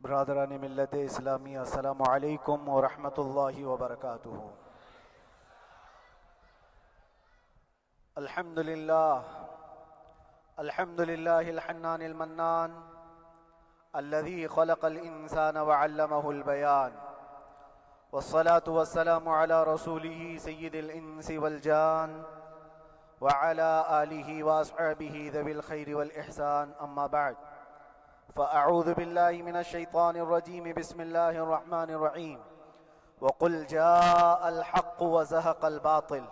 برادران ملت اسلامی، السلام علیکم ورحمۃ اللہ وبرکاتہ۔ الحمدللہ الحنان المنان الذي خلق الانسان وعلمه البيان، والصلاة والسلام على رسوله سید الانس والجان وعلى آلہ واصحابہ ذوی الخیر والاحسان، اما بعد فأعوذ بالله من الشيطان الرجيم، بسم الله الرحمن الرحيم، وقل جاء الحق وزهق الباطل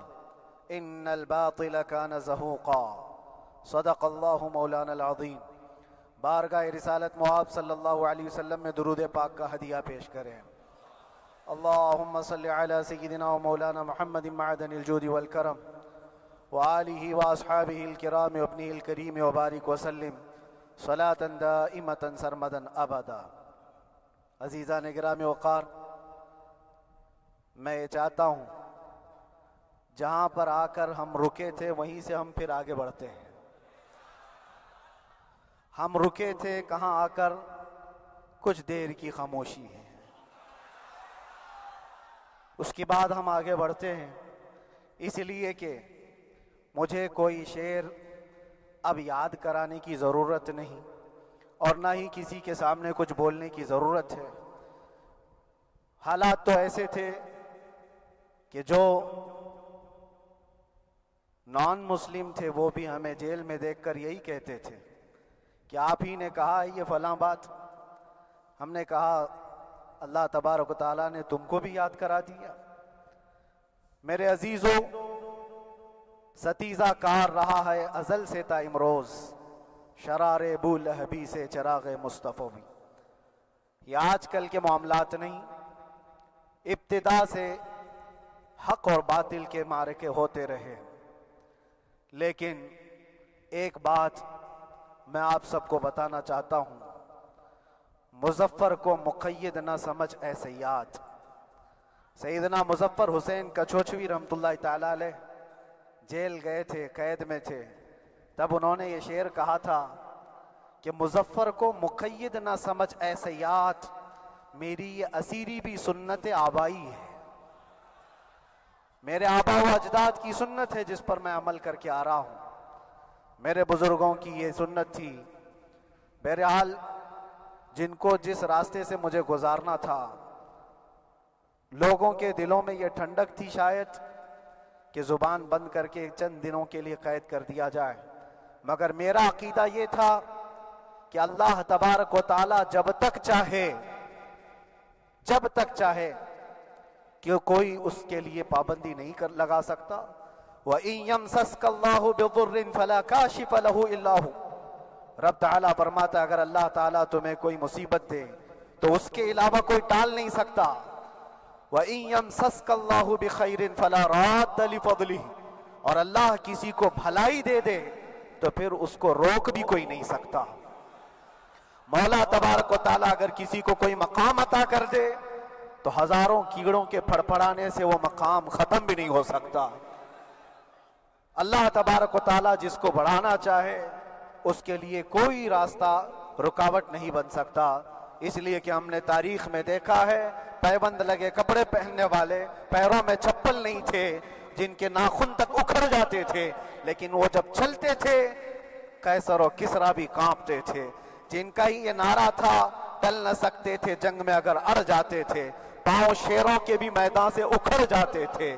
إن الباطل كان زهوقا، صدق الله مولانا العظیم۔ بارگاہ رسالت مآب صلی اللہ علیہ وسلم میں درود پاک کا ہدیہ پیش کریں۔ اللہم صلی علی سیدنا و مولانا محمد معدن الجود والکرم وآلہ واصحابہ الکرام وابنہ الکریم وبارک وسلم صلاة دائمة سرمدا ابدا۔ عزیزان گرامی وقار، میں یہ چاہتا ہوں جہاں پر آ کر ہم رکے تھے وہیں سے ہم پھر آگے بڑھتے ہیں۔ ہم رکے تھے کہاں آ کر؟ کچھ دیر کی خاموشی ہے، اس کے بعد ہم آگے بڑھتے ہیں، اس لیے کہ مجھے کوئی شعر اب یاد کرانے کی ضرورت نہیں اور نہ ہی کسی کے سامنے کچھ بولنے کی ضرورت ہے۔ حالات تو ایسے تھے کہ جو نان مسلم تھے وہ بھی ہمیں جیل میں دیکھ کر یہی کہتے تھے کہ آپ ہی نے کہا یہ فلاں بات۔ ہم نے کہا اللہ تبارک و تعالیٰ نے تم کو بھی یاد کرا دیا۔ میرے عزیزو، ستیزہ کار رہا ہے ازل سے تا امروز، شرار بو لہبی سے چراغ مصطفی بھی۔ یہ آج کل کے معاملات نہیں، ابتدا سے حق اور باطل کے معرکے ہوتے رہے، لیکن ایک بات میں آپ سب کو بتانا چاہتا ہوں، مظفر کو مقید نہ سمجھ اے سیاد۔ سیدنا مظفر حسین کچھوچھوی رحمت اللہ تعالی علیہ جیل گئے تھے، قید میں تھے، تب انہوں نے یہ شعر کہا تھا کہ مظفر کو مقید نہ سمجھ اے سیاد، میری یہ اسیری بھی سنت آبائی ہے، میرے آبا و اجداد کی سنت ہے جس پر میں عمل کر کے آ رہا ہوں، میرے بزرگوں کی یہ سنت تھی۔ بہرحال جن کو جس راستے سے مجھے گزارنا تھا، لوگوں کے دلوں میں یہ ٹھنڈک تھی شاید کہ زبان بند کر کے چند دنوں کے لیے قید کر دیا جائے، مگر میرا عقیدہ یہ تھا کہ اللہ تبارک و تعالی جب تک چاہے کہ کوئی اس کے لیے پابندی نہیں لگا سکتا۔ وَإِن يَمْسَسْكَ اللَّهُ بِضُرٍّ فَلَا كَاشِفَ لَهُ إِلَّا هُوَ۔ رب تعالیٰ فرماتا ہے اگر اللہ تعالیٰ تمہیں کوئی مصیبت دے تو اس کے علاوہ کوئی ٹال نہیں سکتا۔ وَإِن يَمْسَسْكَ اللَّهُ بِخَيْرٍ فَلَا رَادَّ لِفَضْلِهِ، اور اللہ کسی کو بھلائی دے دے تو پھر اس کو روک بھی کوئی نہیں سکتا۔ مولا تبارک و تعالیٰ اگر کسی کو کوئی مقام عطا کر دے تو ہزاروں کیڑوں کے پھڑپڑانے سے وہ مقام ختم بھی نہیں ہو سکتا۔ اللہ تبارک و تعالیٰ جس کو بڑھانا چاہے اس کے لیے کوئی راستہ رکاوٹ نہیں بن سکتا۔ اس لیے کہ ہم نے تاریخ میں دیکھا ہے پیبند لگے کپڑے پہننے والے، پیروں میں چپل نہیں تھے، جن کے ناخن تک اکھڑ جاتے تھے، لیکن وہ جب چلتے تھے قیصر و کسریٰ بھی کانپتے تھے، جن کا ہی یہ نعرہ تھا ٹل نہ سکتے تھے جنگ میں اگر اڑ جاتے تھے، پاؤں شیروں کے بھی میدان سے اکھڑ جاتے تھے،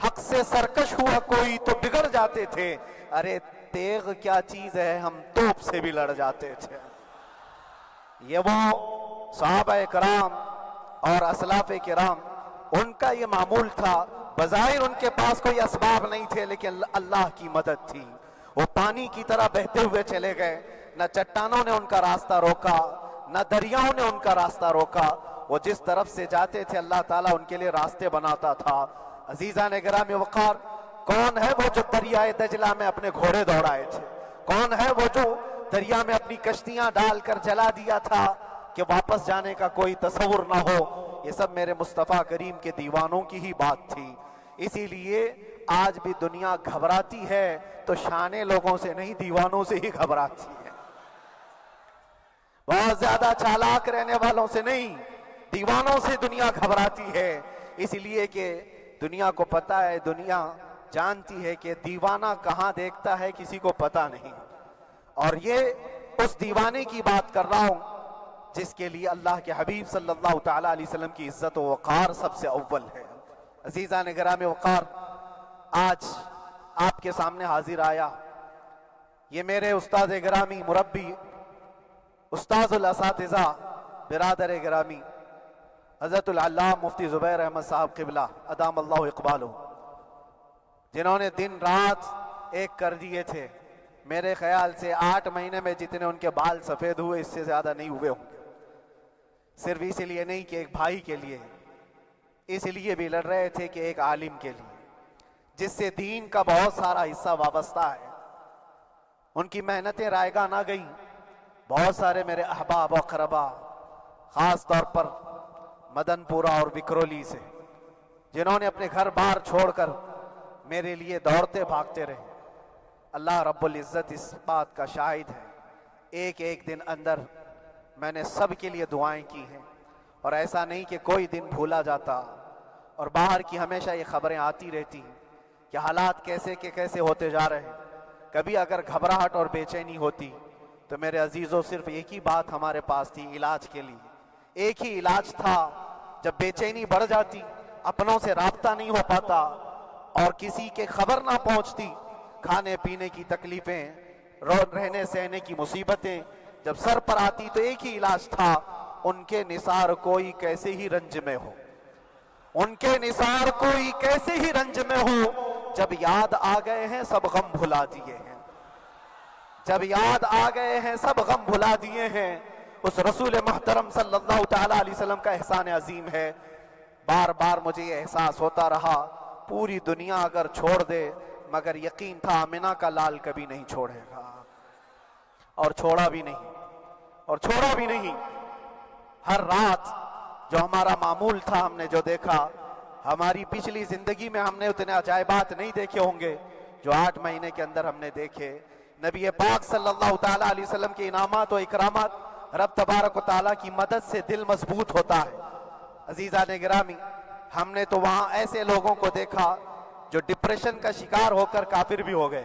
حق سے سرکش ہوا کوئی تو بگڑ جاتے تھے، ارے تیغ کیا چیز ہے ہم توپ سے بھی لڑ جاتے تھے۔ یہ وہ صحابہ کرام اور اسلاف کرام، ان کا یہ معمول تھا۔ بظاہر ان کے پاس کوئی اسباب نہیں تھے لیکن اللہ کی مدد تھی، وہ پانی کی طرح بہتے ہوئے چلے گئے، نہ چٹانوں نے ان کا راستہ روکا، نہ دریاؤں نے ان کا راستہ روکا، وہ جس طرف سے جاتے تھے اللہ تعالیٰ ان کے لیے راستے بناتا تھا۔ عزیزان گرامی وقار، کون ہے وہ جو دریائے دجلہ میں اپنے گھوڑے دوڑائے تھے؟ کون ہے وہ جو دریا میں اپنی کشتیاں ڈال کر جلا دیا تھا کہ واپس جانے کا کوئی تصور نہ ہو؟ یہ سب میرے مصطفیٰ کریم کے دیوانوں کی ہی بات تھی۔ اسی لیے آج بھی دنیا گھبراتی ہے تو شانے لوگوں سے نہیں، دیوانوں سے ہی گھبراتی ہے۔ بہت زیادہ چالاک رہنے والوں سے نہیں، دیوانوں سے دنیا گھبراتی ہے، اس لیے کہ دنیا کو پتا ہے، دنیا جانتی ہے کہ دیوانہ کہاں دیکھتا ہے کسی کو پتا نہیں۔ اور یہ اس دیوانے کی بات کر رہا ہوں جس کے لیے اللہ کے حبیب صلی اللہ تعالیٰ علیہ وسلم کی عزت و وقار سب سے اول ہے۔ عزیزان گرامی وقار، آج آپ کے سامنے حاضر آیا، یہ میرے استاد گرامی، مربی، استاذ الاساتذہ، برادر گرامی حضرت العلامہ مفتی زبیر احمد صاحب قبلہ ادام اللہ اقبالہ، جنہوں نے دن رات ایک کر دیے تھے۔ میرے خیال سے 8 مہینے میں جتنے ان کے بال سفید ہوئے اس سے زیادہ نہیں ہوئے ہوں گے، صرف اس لیے نہیں کہ ایک بھائی کے لیے، اس لیے بھی لڑ رہے تھے کہ ایک عالم کے لیے جس سے دین کا بہت سارا حصہ وابستہ ہے۔ ان کی محنتیں رائگاں نہ گئیں۔ بہت سارے میرے احباب و اقربا، خاص طور پر مدن پورہ اور وکرولی سے، جنہوں نے اپنے گھر بار چھوڑ کر میرے لیے دوڑتے بھاگتے رہے، اللہ رب العزت اس بات کا شاہد ہے، ایک ایک دن اندر میں نے سب کے لیے دعائیں کی ہیں، اور ایسا نہیں کہ کوئی دن بھولا جاتا، اور باہر کی ہمیشہ یہ خبریں آتی رہتی ہیں کہ حالات کیسے کے کیسے ہوتے جا رہے ہیں۔ کبھی اگر گھبراہٹ اور بے چینی ہوتی تو میرے عزیزوں صرف ایک ہی بات ہمارے پاس تھی علاج کے لیے، ایک ہی علاج تھا۔ جب بے چینی بڑھ جاتی، اپنوں سے رابطہ نہیں ہو پاتا اور کسی کے خبر نہ پہنچتی، کھانے پینے کی تکلیفیں، رہنے سہنے کی مصیبتیں جب سر پر آتی تو ایک ہی علاج تھا، ان کے نثار کوئی کیسے ہی رنج میں ہو، ان کے نثار کوئی کیسے ہی رنج میں ہو، جب یاد آ گئے ہیں سب غم بھلا دیے ہیں، جب یاد آ گئے ہیں سب غم بھلا دیے ہیں۔ اس رسول محترم صلی اللہ تعالیٰ علیہ وسلم کا احسان عظیم ہے۔ بار بار مجھے یہ احساس ہوتا رہا، پوری دنیا اگر چھوڑ دے مگر یقین تھا آمنہ کا لال کبھی نہیں چھوڑے گا، اور چھوڑا بھی نہیں، اور چھوڑا بھی نہیں۔ ہر رات جو ہمارا معمول تھا ہم نے جو دیکھا، ہماری پچھلی زندگی میں ہم نے اتنے عجائبات نہیں دیکھے ہوں گے جو 8 مہینے کے اندر ہم نے دیکھے۔ نبی پاک صلی اللہ تعالیٰ علیہ وسلم کے انعامات و اکرامات، رب تبارک و تعالیٰ کی مدد سے دل مضبوط ہوتا ہے۔ عزیزان گرامی، ہم نے تو وہاں ایسے لوگوں کو دیکھا جو ڈپریشن کا شکار ہو کر کافر بھی ہو گئے،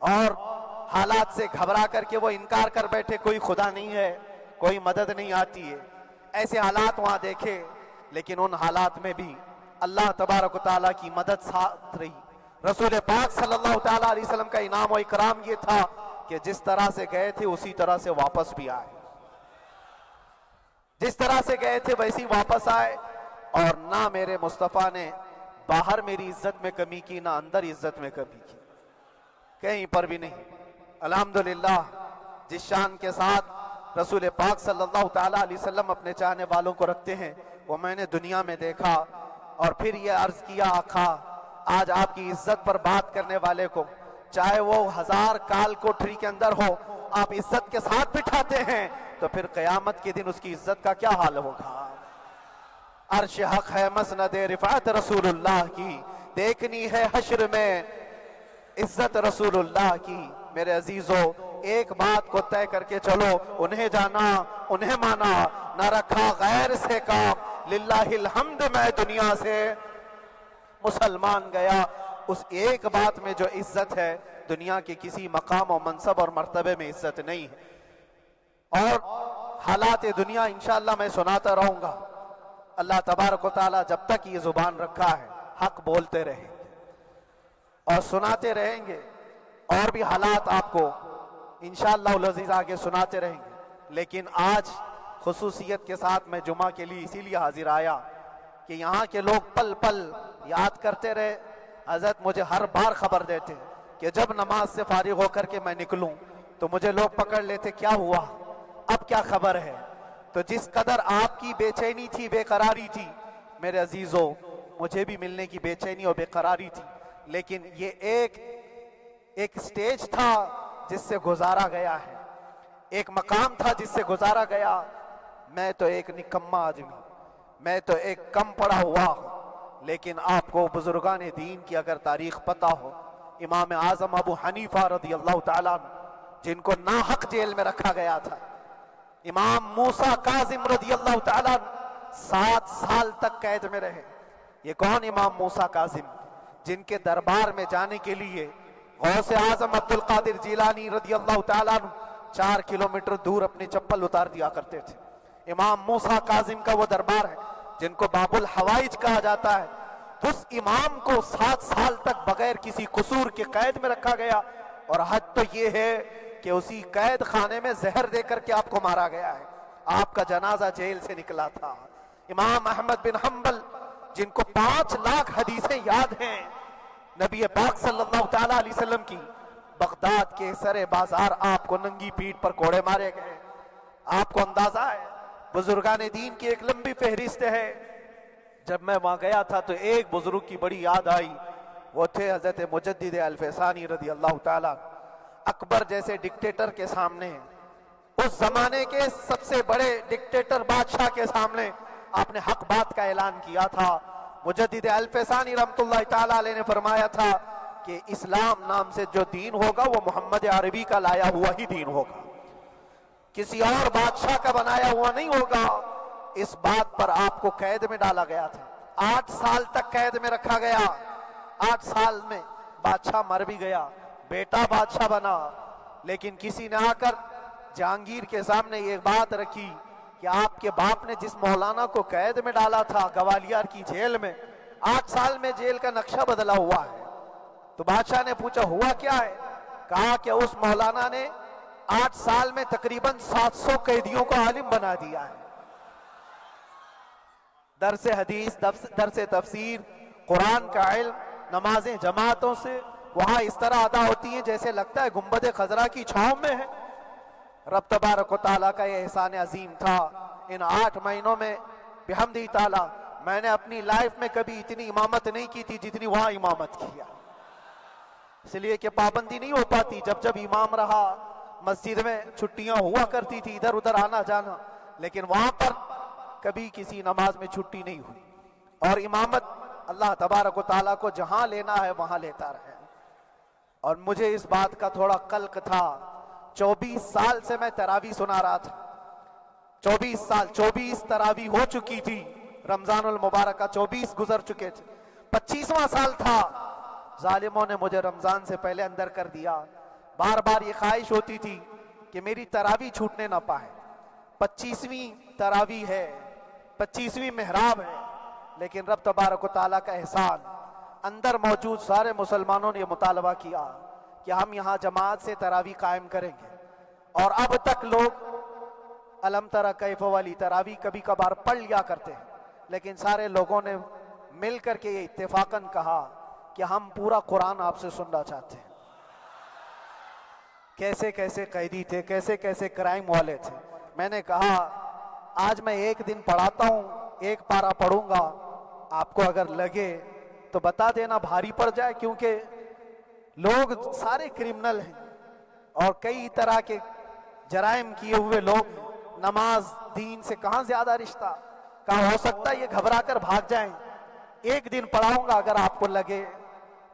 اور حالات سے گھبرا کر کے وہ انکار کر بیٹھے، کوئی خدا نہیں ہے، کوئی مدد نہیں آتی ہے۔ ایسے حالات وہاں دیکھے، لیکن ان حالات میں بھی اللہ تبارک و تعالیٰ کی مدد ساتھ رہی۔ رسول پاک صلی اللہ تعالیٰ علیہ وسلم کا انعام و اکرام یہ تھا کہ جس طرح سے گئے تھے اسی طرح سے واپس بھی آئے، جس طرح سے گئے تھے ویسی واپس آئے، اور نہ میرے مصطفیٰ نے باہر میری عزت میں کمی کی، نہ اندر عزت میں کمی کی، کہیں پر بھی نہیں۔ الحمدللہ، جس شان کے ساتھ رسول پاک صلی اللہ تعالیٰ علیہ وسلم اپنے چاہنے والوں کو رکھتے ہیں، وہ میں نے دنیا میں دیکھا، اور پھر یہ عرض کیا آقا، آج آپ کی عزت پر بات کرنے والے کو چاہے وہ 1000 کال کوٹری کے اندر ہو، آپ عزت کے ساتھ بٹھاتے ہیں تو پھر قیامت کے دن اس کی عزت کا کیا حال ہوگا۔ عرش حق ہے مسند رفعت رسول اللہ کی، دیکھنی ہے حشر میں عزت رسول اللہ کی۔ میرے عزیزو، ایک بات کو طے کر کے چلو، انہیں جانا انہیں مانا، نہ رکھا غیر سے کام، للہ الحمد میں دنیا سے مسلمان گیا۔ اس ایک بات میں جو عزت ہے، دنیا کے کسی مقام و منصب اور مرتبے میں عزت نہیں ہے۔ اور حالات دنیا انشاءاللہ میں سناتا رہوں گا۔ اللہ تبارک و تعالیٰ جب تک یہ زبان رکھا ہے حق بولتے رہیں گے اور سناتے رہیں گے، اور بھی حالات آپ کو انشاءاللہ العزیز آگے سناتے رہیں گے۔ لیکن آج خصوصیت کے ساتھ میں جمعہ کے لیے اسی لیے حاضر آیا کہ یہاں کے لوگ پل پل یاد کرتے رہے۔ حضرت مجھے ہر بار خبر دیتے کہ جب نماز سے فارغ ہو کر کے میں نکلوں تو مجھے لوگ پکڑ لیتے، کیا ہوا، اب کیا خبر ہے۔ تو جس قدر آپ کی بے چینی تھی، بے قراری تھی، میرے عزیزو مجھے بھی ملنے کی بے چینی اور بے قراری تھی، لیکن یہ ایک سٹیج تھا جس سے گزارا گیا ہے، ایک مقام تھا جس سے گزارا گیا۔ میں تو ایک نکما آدمی، میں تو ایک کم پڑا ہوا ہوں، لیکن آپ کو بزرگان دین کی اگر تاریخ پتہ ہو، امام اعظم ابو حنیفہ رضی اللہ تعالیٰ عنہ، جن کو ناحق جیل میں رکھا گیا تھا، امام موسیٰ کاظم رضی اللہ تعالیٰ 7 سال تک قید میں رہے۔ یہ کون امام موسیٰ کاظم؟ جن کے دربار میں جانے کے لیے غوث اعظم عبد القادر جیلانی رضی اللہ تعالیٰ عنہ 4 کلومیٹر دور اپنی چپل اتار دیا کرتے تھے۔ امام موسیٰ کاظم کا وہ دربار ہے جن کو باب الحوائج کہا جاتا ہے۔ اس امام کو 7 سال تک بغیر کسی قصور کے قید میں رکھا گیا، اور حد تو یہ ہے کہ اسی قید خانے میں زہر دے کر کے آپ کو مارا گیا ہے۔ آپ کا جنازہ جیل سے نکلا تھا۔ امام احمد بن حنبل جن کو 5 لاکھ حدیثیں یاد ہیں، نبی پاک صلی اللہ تعالیٰ علیہ وسلم کی، بغداد کے سرے بازار آپ کو ننگی پیٹھ پر کوڑے مارے گئے۔ آپ کو اندازہ ہے بزرگان دین کی ایک لمبی فہرست ہے۔ جب میں وہاں گیا تھا تو ایک بزرگ کی بڑی یاد آئی، وہ تھے حضرت مجدد الفیسانی رضی اللہ تعالیٰ۔ اکبر جیسے ڈکٹیٹر کے سامنے، اس زمانے کے سب سے بڑے ڈکٹیٹر بادشاہ کے سامنے آپ نے حق بات کا اعلان کیا تھا۔ مجدد الفیسانی رحمت اللہ تعالیٰ علیہ نے فرمایا تھا کہ اسلام نام سے جو دین ہوگا وہ محمد عربی کا لایا ہوا ہی دین ہوگا، کسی اور بادشاہ کا بنایا ہوا نہیں ہوگا۔ اس بات پر آپ کو قید میں ڈالا گیا تھا، 8 سال تک قید میں رکھا گیا۔ 8 سال میں بادشاہ مر بھی گیا، بیٹا بادشاہ بنا، لیکن کسی نے آ کر جہانگیر کے سامنے یہ بات رکھی کہ آپ کے باپ نے جس مولانا کو قید میں ڈالا تھا گوالیار کی جیل میں، 8 سال میں جیل کا نقشہ بدلا ہوا ہے۔ تو بادشاہ نے پوچھا ہوا کیا ہے؟ کہا کہ اس مولانا نے 8 سال میں تقریباً 700 قیدیوں کو عالم بنا دیا ہے۔ درس حدیث، درس تفسیر، قرآن کا علم، نمازیں جماعتوں سے وہاں اس طرح ادا ہوتی ہیں جیسے لگتا ہے گنبد خضرا کی چھاؤں میں ہے۔ رب تبارک و تعالیٰ کا یہ احسان عظیم تھا۔ ان 8 مہینوں میں بحمدہ تعالیٰ میں نے اپنی لائف میں کبھی اتنی امامت نہیں کی تھی جتنی وہاں امامت کیا، اس لیے کہ پابندی نہیں ہو پاتی۔ جب جب امام رہا مسجد میں چھٹیاں ہوا کرتی تھی، ادھر ادھر آنا جانا، لیکن وہاں پر کبھی کسی نماز میں چھٹی نہیں ہوئی۔ اور امامت اللہ تبارک و تعالیٰ کو جہاں لینا ہے وہاں لیتا رہے۔ اور مجھے اس بات کا تھوڑا قلق تھا، 24 سال سے میں تراویح سنا رہا تھا، 24 سال، 24 تراویح ہو چکی تھی، رمضان المبارک کا 24 گزر چکے تھے، 25واں سال تھا، ظالموں نے مجھے رمضان سے پہلے اندر کر دیا۔ بار بار یہ خواہش ہوتی تھی کہ میری تراویح چھوٹنے نہ پائے، 25ویں تراویح ہے، 25ویں محراب ہے، لیکن رب تبارک و تعالیٰ کا احسان، اندر موجود سارے مسلمانوں نے یہ مطالبہ کیا کہ ہم یہاں جماعت سے تراویح قائم کریں گے۔ اور اب تک لوگ الم تری کیف والی تراویح کبھی کبھار پڑھ لیا کرتے ہیں، لیکن سارے لوگوں نے مل کر کے یہ اتفاقاً کہا کہ ہم پورا قرآن آپ سے سننا چاہتے ہیں۔ کیسے کیسے قیدی تھے، کیسے کیسے کرائم والے تھے۔ میں نے کہا آج میں ایک دن پڑھاتا ہوں، ایک پارہ پڑھوں گا، آپ کو اگر لگے تو بتا دینا، بھاری پڑ جائے، کیونکہ لوگ سارے کرمنل ہیں اور کئی طرح کے جرائم کیے ہوئے لوگ ہیں۔ نماز دین سے کہاں زیادہ رشتہ، کہاں ہو سکتا ہے یہ گھبرا کر بھاگ جائیں۔ ایک دن پڑھاؤں گا، اگر آپ کو لگے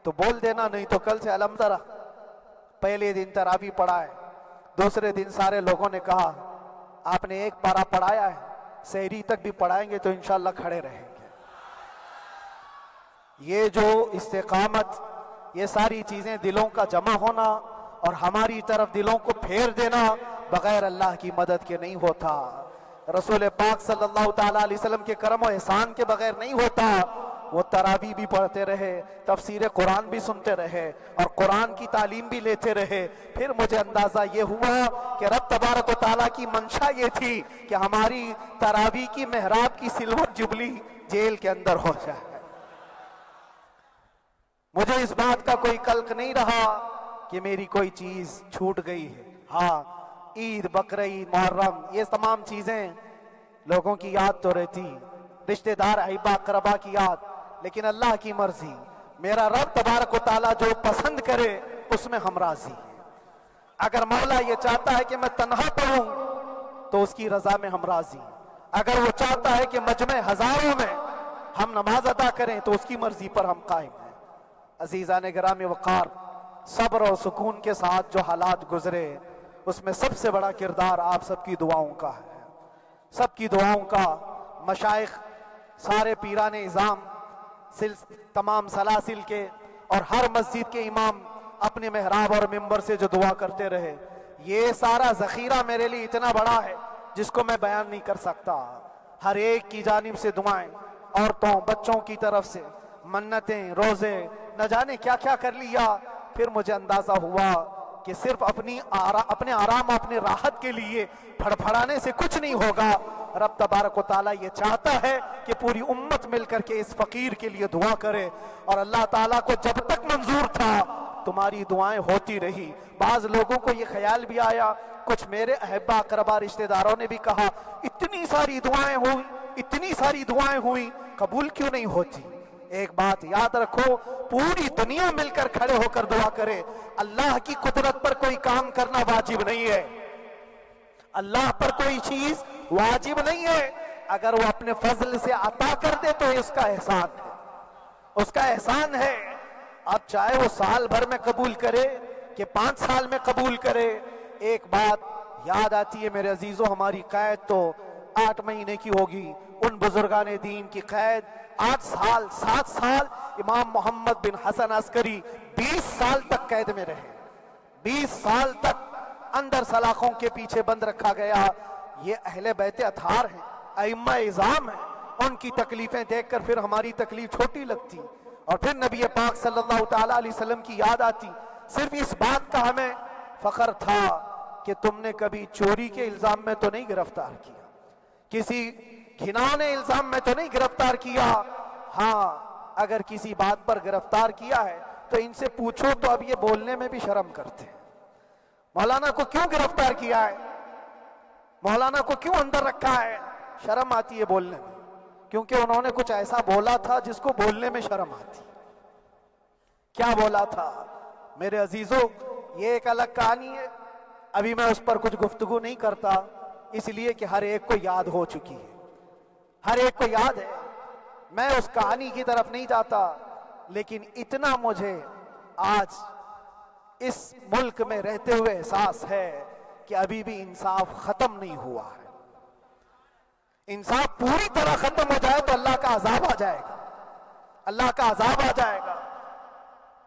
تو بول دینا، نہیں تو کل سے الم تری۔ پہلے دن تراویح پڑھا ہے، دوسرے دن سارے لوگوں نے کہا آپ نے ایک پارہ پڑھایا ہے، سحری تک بھی پڑھائیں گے تو انشاءاللہ کھڑے رہیں گے۔ یہ جو استقامت، یہ ساری چیزیں دلوں کا جمع ہونا اور ہماری طرف دلوں کو پھیر دینا بغیر اللہ کی مدد کے نہیں ہوتا، رسول پاک صلی اللہ تعالیٰ علیہ وسلم کے کرم و احسان کے بغیر نہیں ہوتا۔ وہ تراویح بھی پڑھتے رہے، تفسیر قرآن بھی سنتے رہے اور قرآن کی تعلیم بھی لیتے رہے۔ پھر مجھے اندازہ یہ ہوا کہ رب تبارک و تعالیٰ کی منشا یہ تھی کہ ہماری تراویح کی محراب کی سلور جبلی جیل کے اندر ہو جائے۔ مجھے اس بات کا کوئی قلق نہیں رہا کہ میری کوئی چیز چھوٹ گئی ہے۔ ہاں، عید، بقرعید، محرم، یہ تمام چیزیں لوگوں کی یاد تو رہتی، رشتہ دار، احبا، اقربا کی یاد، لیکن اللہ کی مرضی، میرا رب تبارک و تعالیٰ جو پسند کرے اس میں ہم راضی ہیں۔ اگر مولا یہ چاہتا ہے کہ میں تنہا پڑھوں تو اس کی رضا میں ہم راضی ہیں، اگر وہ چاہتا ہے کہ مجمع ہزاروں میں ہم نماز ادا کریں تو اس کی مرضی پر ہم قائم ہیں۔ عزیزان گرامی وقار، صبر اور سکون کے ساتھ جو حالات گزرے اس میں سب سے بڑا کردار آپ سب کی دعاؤں کا ہے، سب کی دعاؤں کا۔ مشائخ، سارے پیران اعظام، تمام سلاسل کے اور ہر مسجد کے امام اپنے محراب اور منبر سے جو دعا کرتے رہے، یہ سارا ذخیرہ میرے لیے اتنا بڑا ہے جس کو میں بیان نہیں کر سکتا۔ ہر ایک کی جانب سے دعائیں، عورتوں بچوں کی طرف سے منتیں، روزے، نہ جانے کیا کیا کر لیا۔ پھر مجھے اندازہ ہوا کہ صرف اپنے آرام، اپنے راحت کے لیے پھڑپھڑانے سے کچھ نہیں ہوگا۔ رب تبارک و تعالیٰ یہ چاہتا ہے کہ پوری امت مل کر کے اس فقیر کے لیے دعا کرے، اور اللہ تعالیٰ کو جب تک منظور تھا تمہاری دعائیں ہوتی رہی۔ بعض لوگوں کو یہ خیال بھی آیا، کچھ میرے احبا اقربا رشتہ داروں نے بھی کہا اتنی ساری دعائیں ہوئی، اتنی ساری دعائیں ہوئی، قبول کیوں نہیں ہوتی؟ ایک بات یاد رکھو، پوری دنیا مل کر کھڑے ہو کر دعا کرے، اللہ کی قدرت پر کوئی کام کرنا واجب نہیں ہے، اللہ پر کوئی چیز واجب نہیں ہے۔ اگر وہ اپنے فضل سے عطا کر دے تو اس کا احسان ہے، اس کا احسان ہے۔ اب چاہے وہ سال بھر میں قبول کرے کہ 5 سال میں قبول کرے، ایک بات یاد آتی ہے میرے عزیزوں، ہماری قید تو 8 مہینے کی ہوگی، ان بزرگان دین کی قید 8 سال 7 سال۔ امام محمد بن حسن عسکری 20 سال تک قید میں رہے، 20 سال تک اندر سلاخوں کے پیچھے بند رکھا گیا۔ یہ اہل بیت اطہار ہیں، ائمہ اعظام ہیں، ان کی تکلیفیں دیکھ کر پھر ہماری تکلیف چھوٹی لگتی، اور پھر نبی پاک صلی اللہ تعالیٰ علیہ وسلم کی یاد آتی۔ صرف اس بات کا ہمیں فخر تھا کہ تم نے کبھی چوری کے الزام میں تو نہیں گرفتار کیا، کسی گھناؤنے الزام میں تو نہیں گرفتار کیا۔ ہاں اگر کسی بات پر گرفتار کیا ہے تو ان سے پوچھو تو اب یہ بولنے میں بھی شرم کرتے ہیں، مولانا کو کیوں گرفتار کیا ہے، مولانا کو کیوں اندر رکھا ہے؟ شرم آتی ہے بولنے میں، کیونکہ انہوں نے کچھ ایسا بولا تھا جس کو بولنے میں شرم آتی۔ کیا بولا تھا میرے عزیزوں؟ یہ ایک الگ کہانی ہے، ابھی میں اس پر کچھ گفتگو نہیں کرتا، اس لیے کہ ہر ایک کو یاد ہو چکی ہے، ہر ایک کو یاد ہے۔ میں اس کہانی کی طرف نہیں جاتا، لیکن اتنا مجھے آج اس ملک میں رہتے ہوئے احساس ہے کہ ابھی بھی انصاف ختم نہیں ہوا ہے۔ انصاف پوری طرح ختم ہو جائے تو اللہ کا عذاب آ جائے گا، اللہ کا عذاب آ جائے گا۔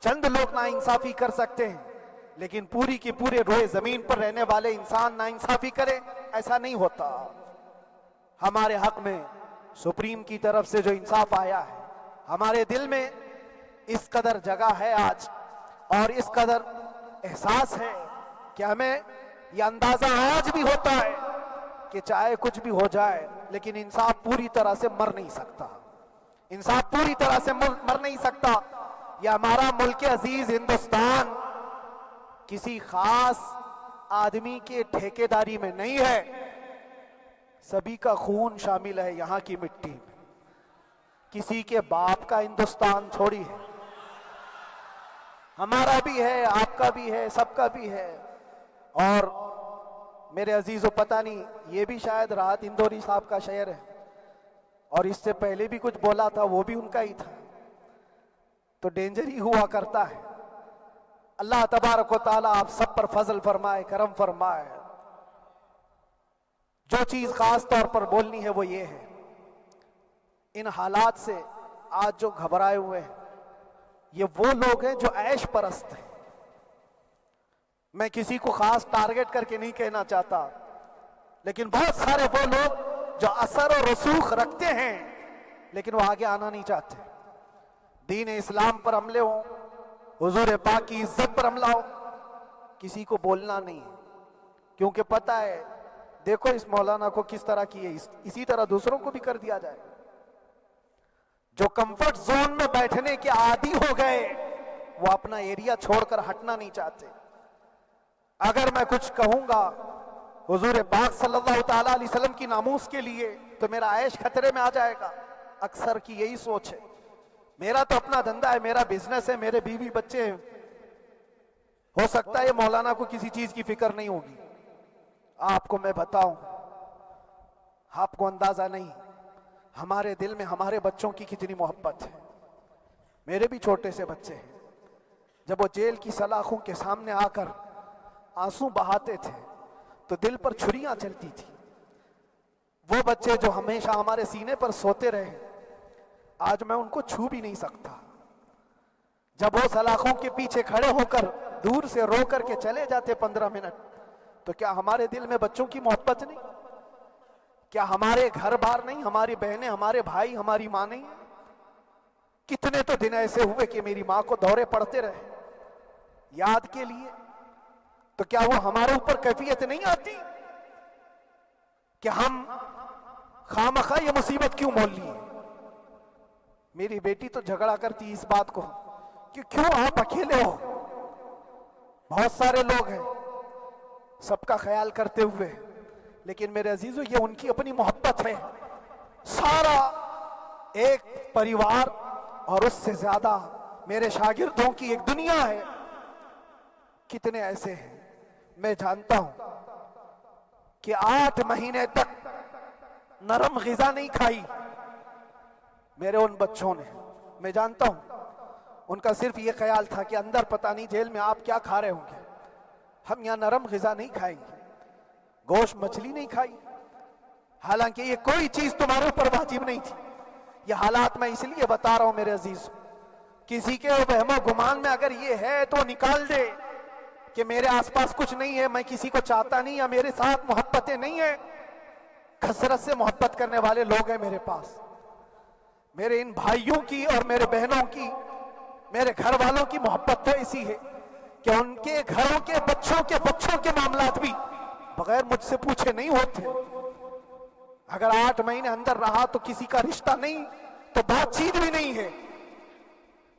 چند لوگ نا انصافی کر سکتے ہیں، لیکن پوری کی پورے روئے زمین پر رہنے والے انسان نا انصافی کرے، ایسا نہیں ہوتا۔ ہمارے حق میں سپریم کی طرف سے جو انصاف آیا ہے، ہمارے دل میں اس قدر جگہ ہے آج، اور اس قدر احساس ہے کہ ہمیں یہ اندازہ آج بھی ہوتا ہے کہ چاہے کچھ بھی ہو جائے لیکن انصاف پوری طرح سے مر نہیں سکتا، انصاف پوری طرح سے مر نہیں سکتا۔ یہ ہمارا ملک عزیز ہندوستان کسی خاص آدمی کے ٹھیکیداری میں نہیں ہے، سبھی کا خون شامل ہے یہاں کی مٹی میں، کسی کے باپ کا ہندوستان تھوڑی ہے، ہمارا بھی ہے، آپ کا بھی ہے، سب کا بھی ہے۔ اور میرے عزیزو پتہ نہیں، یہ بھی شاید راحت اندوری صاحب کا شعر ہے، اور اس سے پہلے بھی کچھ بولا تھا، وہ بھی ان کا ہی تھا، تو ڈینجر ہی ہوا کرتا ہے۔ اللہ تبارک و تعالیٰ آپ سب پر فضل فرمائے، کرم فرمائے۔ جو چیز خاص طور پر بولنی ہے وہ یہ ہے، ان حالات سے آج جو گھبرائے ہوئے ہیں یہ وہ لوگ ہیں جو عیش پرست ہیں۔ میں کسی کو خاص ٹارگٹ کر کے نہیں کہنا چاہتا، لیکن بہت سارے وہ لوگ جو اثر و رسوخ رکھتے ہیں لیکن وہ آگے آنا نہیں چاہتے۔ دین اسلام پر حملے ہوں، حضور پاک کی عزت پر حملہ ہو، کسی کو بولنا نہیں ہے، کیونکہ پتہ ہے دیکھو اس مولانا کو کس طرح کی ہے، اسی طرح دوسروں کو بھی کر دیا جائے۔ جو کمفرٹ زون میں بیٹھنے کے عادی ہو گئے وہ اپنا ایریا چھوڑ کر ہٹنا نہیں چاہتے۔ اگر میں کچھ کہوں گا حضور پاک صلی اللہ تعالیٰ علیہ وسلم کی ناموس کے لیے تو میرا عیش خطرے میں آ جائے گا۔ اکثر کی یہی سوچ ہے، میرا تو اپنا دھندا ہے، میرا بزنس ہے، میرے بیوی بچے ہیں، ہو سکتا ہے مولانا کو کسی چیز کی فکر نہیں ہوگی۔ آپ کو میں بتاؤں، آپ کو اندازہ نہیں ہمارے دل میں ہمارے بچوں کی کتنی محبت ہے۔ میرے بھی چھوٹے سے بچے ہیں، جب وہ جیل کی سلاخوں کے سامنے آ کر آنسو بہاتے تھے تو دل پر چھریاں چلتی تھی. وہ بچے جو ہمیشہ ہمارے سینے پر سوتے رہے, آج میں ان کو چھو بھی نہیں سکتا. جب وہ سلاخوں کے پیچھے کھڑے ہو کر دور سے رو کر کے چلے جاتے 15 منٹ, تو کیا ہمارے دل میں بچوں کی محبت نہیں؟ کیا ہمارے گھر بار نہیں, ہماری بہنیں, ہمارے بھائی, ہماری ماں نہیں؟ کتنے تو دن ایسے ہوئے کہ میری ماں کو دورے پڑتے رہے یاد کے لیے. تو کیا وہ ہمارے اوپر کیفیت نہیں آتی کہ ہم خامخواہ یہ مصیبت کیوں مول لیے؟ میری بیٹی تو جھگڑا کرتی اس بات کو کہ کیوں آپ اکیلے ہو, بہت سارے لوگ ہیں سب کا خیال کرتے ہوئے. لیکن میرے عزیزو, یہ ان کی اپنی محبت ہے. سارا ایک پریوار اور اس سے زیادہ میرے شاگردوں کی ایک دنیا ہے. کتنے ایسے ہیں, میں جانتا ہوں کہ 8 مہینے تک نرم غذا نہیں کھائی میرے ان بچوں نے. میں جانتا ہوں ان کا صرف یہ خیال تھا کہ اندر پتہ نہیں جیل میں آپ کیا کھا رہے ہوں گے, ہم یہاں نرم غذا نہیں کھائیں گے, گوشت مچھلی نہیں کھائی. حالانکہ یہ کوئی چیز تمہارے اوپر واجب نہیں تھی. یہ حالات میں اس لیے بتا رہا ہوں میرے عزیز, کسی کے وہم و گمان میں اگر یہ ہے تو نکال دے کہ میرے آس پاس کچھ نہیں ہے, میں کسی کو چاہتا نہیں, یا میرے ساتھ محبتیں نہیں ہیں. کثرت سے محبت کرنے والے لوگ ہیں میرے پاس. میرے ان بھائیوں کی اور میرے بہنوں کی, میرے گھر والوں کی محبت تو ایسی ہے کہ ان کے گھروں کے بچوں کے معاملات بھی بغیر مجھ سے پوچھے نہیں ہوتے. اگر 8 مہینے اندر رہا تو کسی کا رشتہ نہیں تو بات چیت بھی نہیں ہے.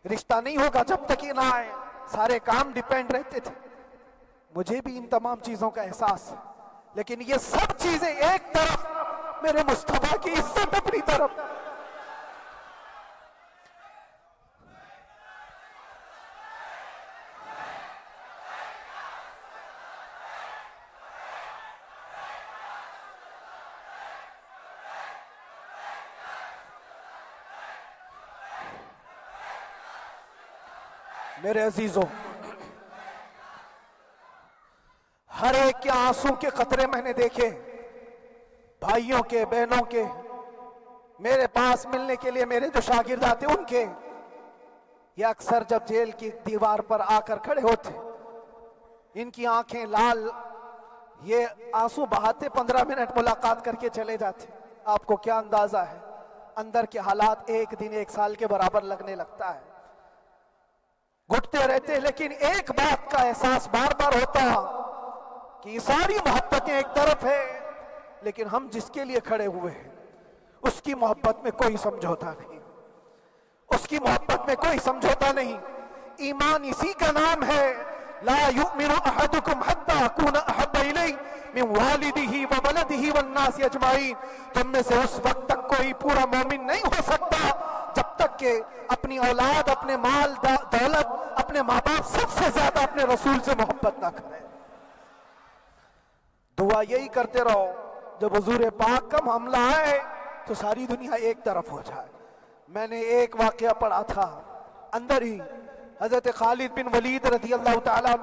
رشتہ نہیں ہوگا جب تک یہ نہ آئے. سارے کام ڈیپینڈ رہتے تھے. مجھے بھی ان تمام چیزوں کا احساس ہے, لیکن یہ سب چیزیں ایک طرف, میرے مصطفیٰ کی عزت اپنی طرف. میرے عزیزوں, ہر ایک کے آنسوں کے قطرے میں نے دیکھے, بھائیوں کے, بہنوں کے, میرے پاس ملنے کے لیے میرے جو شاگرد آتے ان کے. یہ اکثر جب جیل کی دیوار پر آ کر کھڑے ہوتے, ان کی آنکھیں لال, یہ آنسو بہاتے 15 منٹ ملاقات کر کے چلے جاتے. آپ کو کیا اندازہ ہے اندر کے حالات ایک دن 1 سال کے برابر لگنے لگتا ہے. گھٹتے رہتے, لیکن ایک بات کا احساس بار بار ہوتا کہ یہ ساری محبتیں ایک طرف ہے, لیکن ہم جس کے لیے کھڑے ہوئے ہیں اس کی محبت میں کوئی سمجھوتا نہیں, اس کی محبت میں کوئی سمجھوتا نہیں. ایمان اسی کا نام ہے, لا یؤمن احدکم حتی اکون احب الیہ من والدہ وولدہ والناس اجمعین. تم میں سے اس وقت تک کوئی پورا مومن نہیں ہو سکتا جب تک کہ اپنی اولاد, اپنے مال دولت, اپنے ماں باپ, سب سے زیادہ اپنے رسول سے محبت نہ کرے. دعا یہی کرتے رہو جب حضور پاک کا معاملہ آئے تو ساری دنیا ایک طرف ہو جائے. میں نے ایک واقعہ پڑھا تھا اندر ہی, حضرت خالد بن ولید رضی اللہ تعالیٰ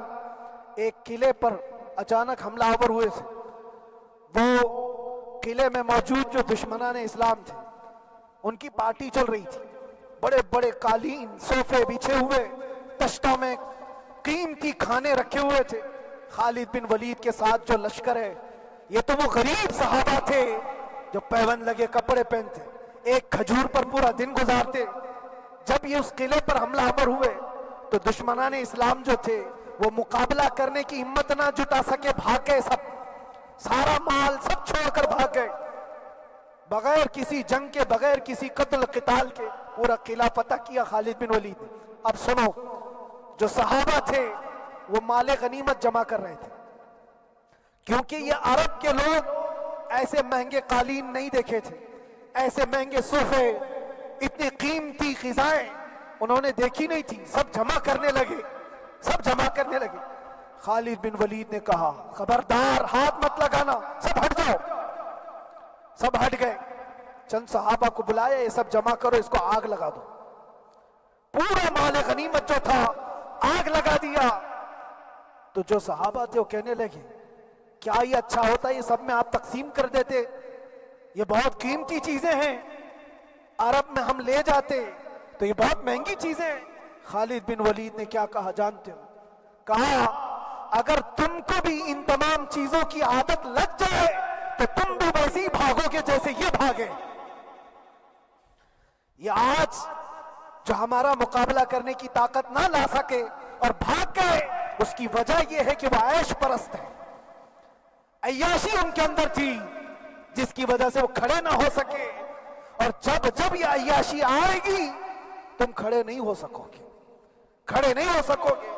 ایک قلعے پر اچانک حملہ آور ہوئے تھے. وہ قلعے میں موجود جو دشمنان اسلام تھے ان کی پارٹی چل رہی تھی. بڑے بڑے قالین, صوفے بچھے ہوئے, تشتوں میں قیمتی کھانے رکھے ہوئے تھے. خالد بن ولید کے ساتھ جو لشکر ہے, یہ تو وہ غریب صحابہ تھے جو پیون لگے کپڑے پہنتے, ایک کھجور پر پورا دن گزارتے. جب یہ اس قلعے پر حملہ آور ہوئے تو دشمنان اسلام جو تھے وہ مقابلہ کرنے کی ہمت نہ جٹا سکے, بھاگ گئے. سارا مال سب چھوڑ کر بھاگ گئے, بغیر کسی جنگ کے, بغیر کسی قتل قتال کے پورا قلعہ فتح کیا خالد بن ولید. اب سنو, جو صحابہ تھے وہ مال غنیمت جمع کر رہے تھے, کیونکہ یہ عرب کے لوگ ایسے مہنگے قالین نہیں دیکھے تھے, ایسے مہنگے صوفے, اتنی قیمتی غذائیں انہوں نے دیکھی نہیں تھی. سب جمع کرنے لگے. خالد بن ولید نے کہا, خبردار, ہاتھ مت لگانا, سب ہٹ جاؤ. سب ہٹ گئے. چند صحابہ کو بلایا, یہ سب جمع کرو, اس کو آگ لگا دو. پورا مال غنیمت جو تھا آگ لگا دیا. تو جو صحابہ تھے وہ کہنے لگے, کیا یہ اچھا ہوتا ہے یہ سب میں آپ تقسیم کر دیتے؟ یہ بہت قیمتی چیزیں ہیں، عرب میں ہم لے جاتے تو یہ بہت مہنگی چیزیں ہیں۔ خالد بن ولید نے کیا کہا جانتے ہو؟ کہا اگر تم کو بھی ان تمام چیزوں کی عادت لگ جائے تو تم بھی ویسے ہی بھاگو گے جیسے یہ بھاگے۔ یہ آج جو ہمارا مقابلہ کرنے کی طاقت نہ لا سکے اور بھاگ گئے، اس کی وجہ یہ ہے کہ وہ عیش پرست ہے، عیاشی ان کے اندر تھی جس کی وجہ سے وہ کھڑے نہ ہو سکے، اور جب یہ عیاشی آئے گی تم کھڑے نہیں ہو سکو گے، کھڑے نہیں ہو سکو گے۔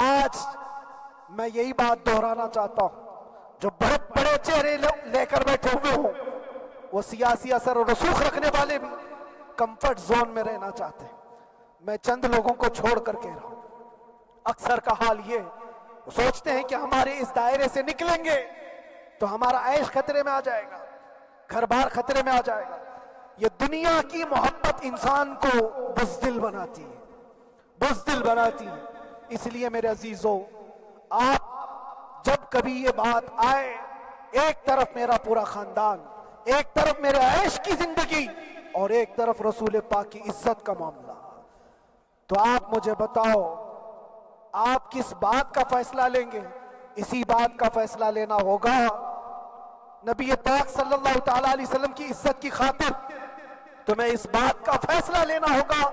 آج میں یہی بات دہرانا چاہتا ہوں، جو بہت بڑے چہرے لے کر بیٹھے ہوئے ہوں، وہ سیاسی اثر و رسوخ رکھنے والے بھی کمفرٹ زون میں رہنا چاہتے ہیں۔ میں چند لوگوں کو چھوڑ کر کہہ رہا ہوں، اکثر کا حال یہ وہ سوچتے ہیں کہ ہمارے اس دائرے سے نکلیں گے تو ہمارا عیش خطرے میں آ جائے گا، گھر بار خطرے میں آ جائے گا۔ یہ دنیا کی محبت انسان کو بزدل بناتی ہے، بزدل بناتی ہے۔ اس لیے میرے عزیزو، آپ جب کبھی یہ بات آئے، ایک طرف میرا پورا خاندان، ایک طرف میرے عیش کی زندگی اور ایک طرف رسول پاک کی عزت کا معاملہ، تو آپ مجھے بتاؤ آپ کس بات کا فیصلہ لیں گے؟ اسی بات کا فیصلہ لینا ہوگا نبی پاک صلی اللہ تعالیٰ علیہ وسلم کی عزت کی خاطر تمہیں اس بات کا فیصلہ لینا ہوگا۔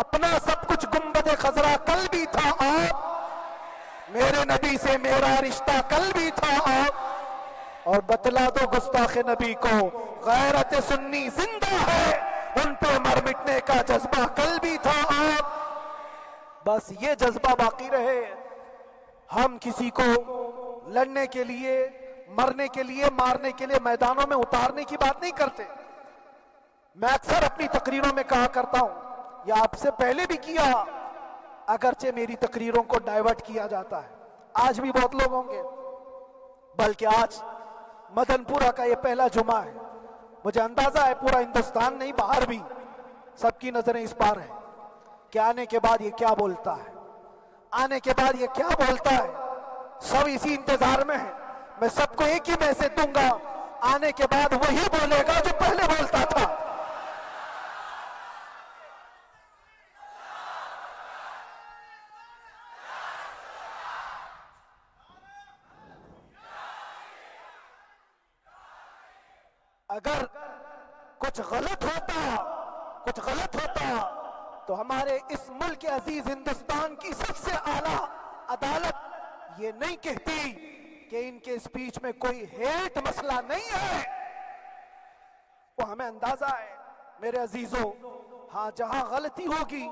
اپنا سب کچھ گنبد خضرا کل بھی تھا آپ، میرے نبی سے میرا رشتہ کل بھی تھا آپ، اور بتلا دو گستاخ نبی کو غیرت سنی زندہ ہے، ان پہ مر مٹنے کا جذبہ کل بھی تھا آپ۔ بس یہ جذبہ باقی رہے، ہم کسی کو لڑنے کے لیے، مرنے کے لیے، مارنے کے لیے میدانوں میں اتارنے کی بات نہیں کرتے۔ میں اکثر اپنی تقریروں میں کہا کرتا ہوں، یا آپ سے پہلے بھی کیا، اگرچہ میری تقریروں کو ڈائیورٹ کیا جاتا ہے، آج بھی بہت لوگ ہوں گے، بلکہ آج مدن پورہ کا یہ پہلا جمعہ ہے، مجھے اندازہ ہے پورا ہندوستان نہیں باہر بھی سب کی نظریں اس پار ہیں کہ آنے کے بعد یہ کیا بولتا ہے، آنے کے بعد یہ کیا بولتا ہے۔ سب اسی انتظار میں ہیں، میں سب کو ایک ہی میسج دوں گا، آنے کے بعد وہی بولے گا جو پہلے بولتا تھا۔ اگر کچھ غلط ہوتا تو ہمارے اس ملک عزیز ہندوستان کی سب سے اعلیٰ عدالت یہ نہیں کہتی کہ ان کے اسپیچ میں کوئی ہیٹ مسئلہ نہیں ہے۔ وہ ہمیں اندازہ ہے میرے عزیزوں، ہاں جہاں غلطی ہوگی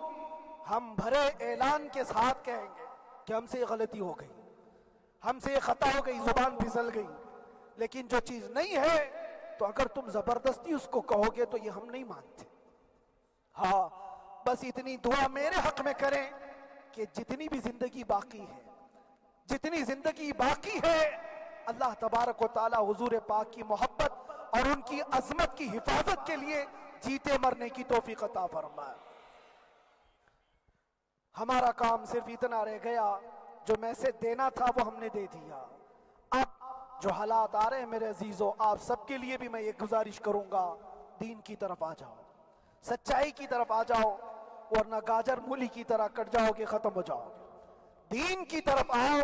ہم بھرے اعلان کے ساتھ کہیں گے کہ ہم سے یہ غلطی ہو گئی، ہم سے یہ خطا ہو گئی، زبان پھسل گئی، لیکن جو چیز نہیں ہے تو اگر تم زبردستی اس کو کہو گے تو یہ ہم نہیں مانتے۔ ہاں بس اتنی دعا میرے حق میں کریں کہ جتنی بھی زندگی باقی ہے اللہ تبارک و تعالی حضور پاک کی محبت اور ان کی عظمت کی حفاظت کے لیے جیتے مرنے کی توفیق عطا فرمائے۔ ہمارا کام صرف اتنا رہ گیا، جو میسج دینا تھا وہ ہم نے دے دیا۔ اب جو حالات آ رہے ہیں میرے عزیزوں، آپ سب کے لیے بھی میں یہ گزارش کروں گا، دین کی طرف آ جاؤ، سچائی کی طرف آ جاؤ، ورنہ گاجر مولی کی طرح کٹ جاؤ گے، ختم ہو جاؤ گے۔ دین کی طرف آؤ،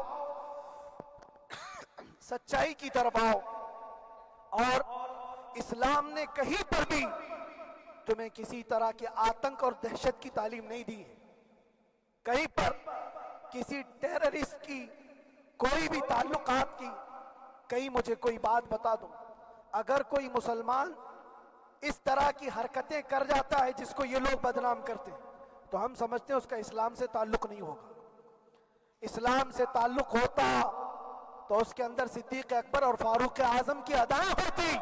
سچائی کی طرف آؤ، اور اسلام نے کہیں پر بھی تمہیں کسی طرح کے آتنک اور دہشت کی تعلیم نہیں دی ہے، کہیں پر کسی ٹیررسٹ کی کوئی بھی تعلقات کی۔ کہیں مجھے کوئی بات بتا دو، اگر کوئی مسلمان اس طرح کی حرکتیں کر جاتا ہے جس کو یہ لوگ بدنام کرتے ہیں تو ہم سمجھتے ہیں اس کا اسلام سے تعلق نہیں ہوگا۔ اسلام سے تعلق ہوتا تو اس کے اندر صدیق اکبر اور فاروق اعظم کی ادائیں ہوتی۔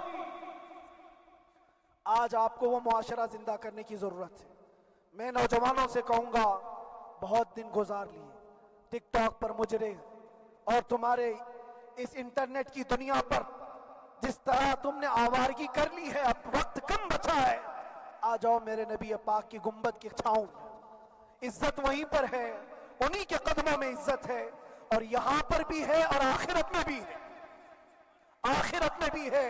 آج آپ کو وہ معاشرہ زندہ کرنے کی ضرورت ہے۔ میں نوجوانوں سے کہوں گا، بہت دن گزار لیے ٹک ٹاک پر مجرے، اور تمہارے اس انٹرنیٹ کی دنیا پر جس طرح تم نے آوارگی کر لی ہے، اب وقت کم بچا ہے، آ جاؤ میرے نبی پاک کی گنبد کی چھاؤں میں۔ عزت وہیں پر ہے، انہی کے قدموں میں عزت ہے، اور یہاں پر بھی ہے اور آخرت میں بھی ہے۔ آخرت میں بھی ہے۔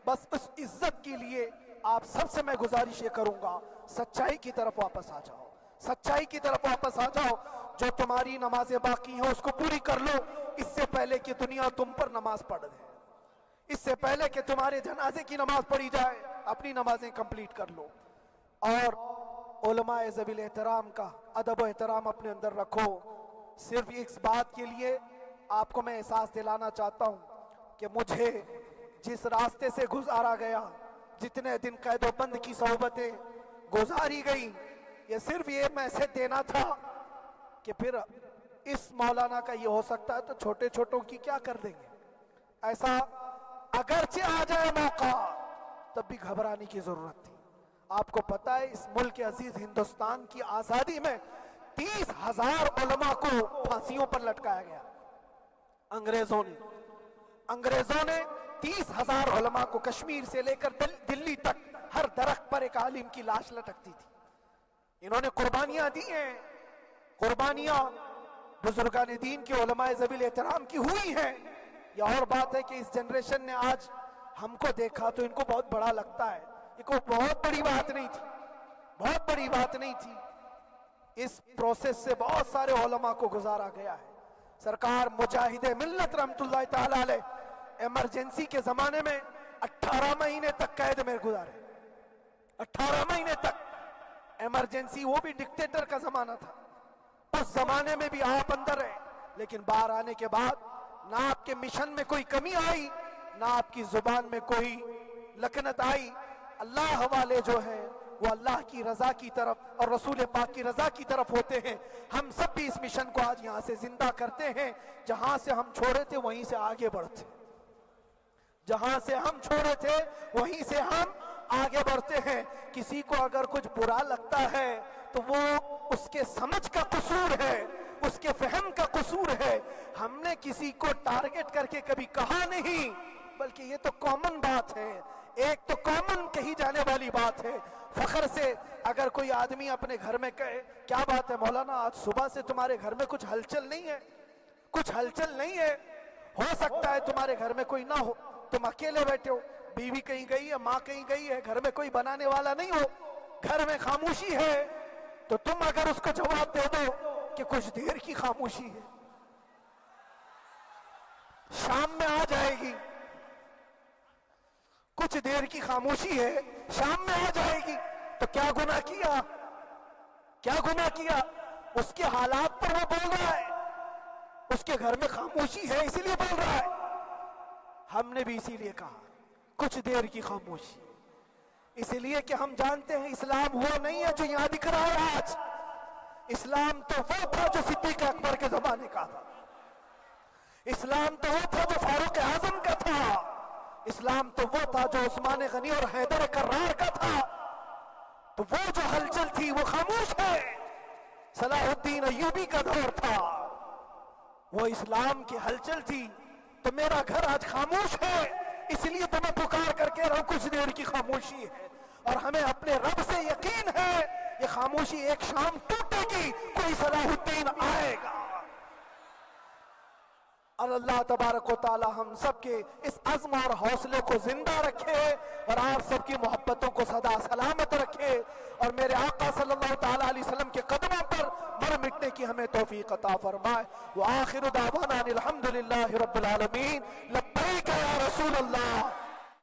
بس اس عزت کے لیے آپ سب سے میں گزارش یہ کروں گا، سچائی کی طرف واپس آ جاؤ، سچائی کی طرف واپس آ جاؤ۔ جو تمہاری نمازیں باقی ہیں اس کو پوری کر لو، اس سے پہلے کہ دنیا تم پر نماز پڑھ دے، اس سے پہلے کہ تمہارے جنازے کی نماز پڑھی جائے، اپنی نمازیں کمپلیٹ کر لو۔ اور علماء ذوی الاحترام کا ادب و احترام اپنے اندر رکھو۔ صرف اس بات کے لیے آپ کو میں احساس دلانا چاہتا ہوں کہ مجھے جس راستے سے گزارا گیا، جتنے دن قید و بند کی صحبتیں گزاری گئی، یہ صرف یہ میسج دینا تھا کہ پھر اس مولانا کا یہ ہو سکتا ہے تو چھوٹے چھوٹوں کی کیا کر دیں گے۔ ایسا اگرچہ آ جائے موقع تب بھی گھبرانے کی ضرورت تھی۔ آپ کو پتہ ہے اس ملک عزیز ہندوستان کی آزادی میں 30,000 علماء کو پھانسیوں پر لٹکایا گیا۔ انگریزوں نے 30,000 علماء کو کشمیر سے لے کر دلی تک ہر درخت پر ایک عالم کی لاش لٹکتی تھی۔ انہوں نے قربانیاں دی ہیں، قربانیاں بزرگان دین کے علماء ذوی الاحترام کی ہوئی ہیں۔ یہ اور بات ہے کہ اس جنریشن نے آج ہم کو دیکھا تو ان کو بہت بڑا لگتا ہے، یہ کوئی بہت بڑی بات نہیں تھی، بہت بڑی بات نہیں تھی۔ اس پروسیس سے بہت سارے علماء کو گزارا گیا ہے۔ سرکار مجاہد ملت رحمت اللہ تعالی علیہ ایمرجنسی کے زمانے میں 18 مہینے تک قید میں گزارے، 18 مہینے تک ایمرجنسی، وہ بھی ڈکٹیٹر کا زمانہ تھا۔ اس زمانے میں بھی آپ اندر رہے، لیکن باہر آنے کے بعد نہ آپ کے مشن میں کوئی کمی آئی، نہ آپ کی زبان میں کوئی لکنت آئی۔ اللہ والے جو ہیں وہ اللہ کی رضا کی طرف اور رسول پاک کی رضا کی طرف ہوتے ہیں۔ ہم سب بھی اس مشن کو آج یہاں سے زندہ کرتے ہیں، جہاں سے ہم چھوڑے تھے وہیں سے آگے بڑھتے، جہاں سے ہم چھوڑے تھے وہیں سے ہم آگے بڑھتے ہیں۔ کسی کو اگر کچھ برا لگتا ہے تو وہ اس کے سمجھ کا قصور ہے، اس کے فہم کا قصور ہے۔ ہم نے کسی کو ٹارگٹ کر کے کبھی کہا نہیں، بلکہ یہ تو کامن بات ہے، ایک تو کامن کہی جانے والی بات ہے۔ فخر سے اگر کوئی آدمی اپنے گھر میں کہے کیا بات ہے مولانا آج صبح سے تمہارے گھر میں کچھ ہلچل نہیں ہے، کچھ ہلچل نہیں ہے، ہو سکتا ہے تمہارے گھر میں کوئی نہ ہو، تم اکیلے بیٹھے ہو، بیوی کہیں گئی ہے، ماں کہیں گئی ہے، گھر میں کوئی بنانے والا نہیں ہو، گھر میں خاموشی ہے، تو تم اگر اس کو جواب دے دو کہ کچھ دیر کی خاموشی ہے، شام میں آ جائے گی، کچھ دیر کی خاموشی ہے، شام میں آ جائے گی، تو کیا گناہ کیا، کیا گناہ کیا؟ اس کے حالات پر وہ بول رہا ہے، اس کے گھر میں خاموشی ہے اسی لیے بول رہا ہے۔ ہم نے بھی اسی لیے کہا کچھ دیر کی خاموشی، اس لیے کہ ہم جانتے ہیں اسلام وہ نہیں ہے جو یہاں دکھ رہا ہے آج، اسلام تو وہ تھا جو صدیق اکبر کے زمانے کا تھا، اسلام تو وہ تھا جو فاروق اعظم کا تھا، اسلام تو وہ تھا جو عثمان غنی اور حیدر کرار کا تھا۔ تو وہ جو ہلچل تھی وہ خاموش ہے، صلاح الدین ایوبی کا دور تھا، وہ اسلام کی ہلچل تھی۔ تو میرا گھر آج خاموش ہے، اس لیے تو میں پکار کر کے رہا ہوں کچھ دیر کی خاموشی ہے، اور ہمیں اپنے رب سے یقین ہے یہ خاموشی ایک شام ٹوٹے گی، کوئی صلاح الدین آئے گا۔ اور اللہ تبارک و تعالی ہم سب کے اس عزم اور حوصلے کو زندہ رکھے، اور آپ سب کی محبتوں کو سدا سلامت رکھے، اور میرے آقا صلی اللہ تعالی علیہ وسلم کے قدموں پر مر مٹنے کی ہمیں توفیق عطا فرمائے۔ وآخر دعوانا الحمدللہ رب العالمین، لبیک یا رسول اللہ۔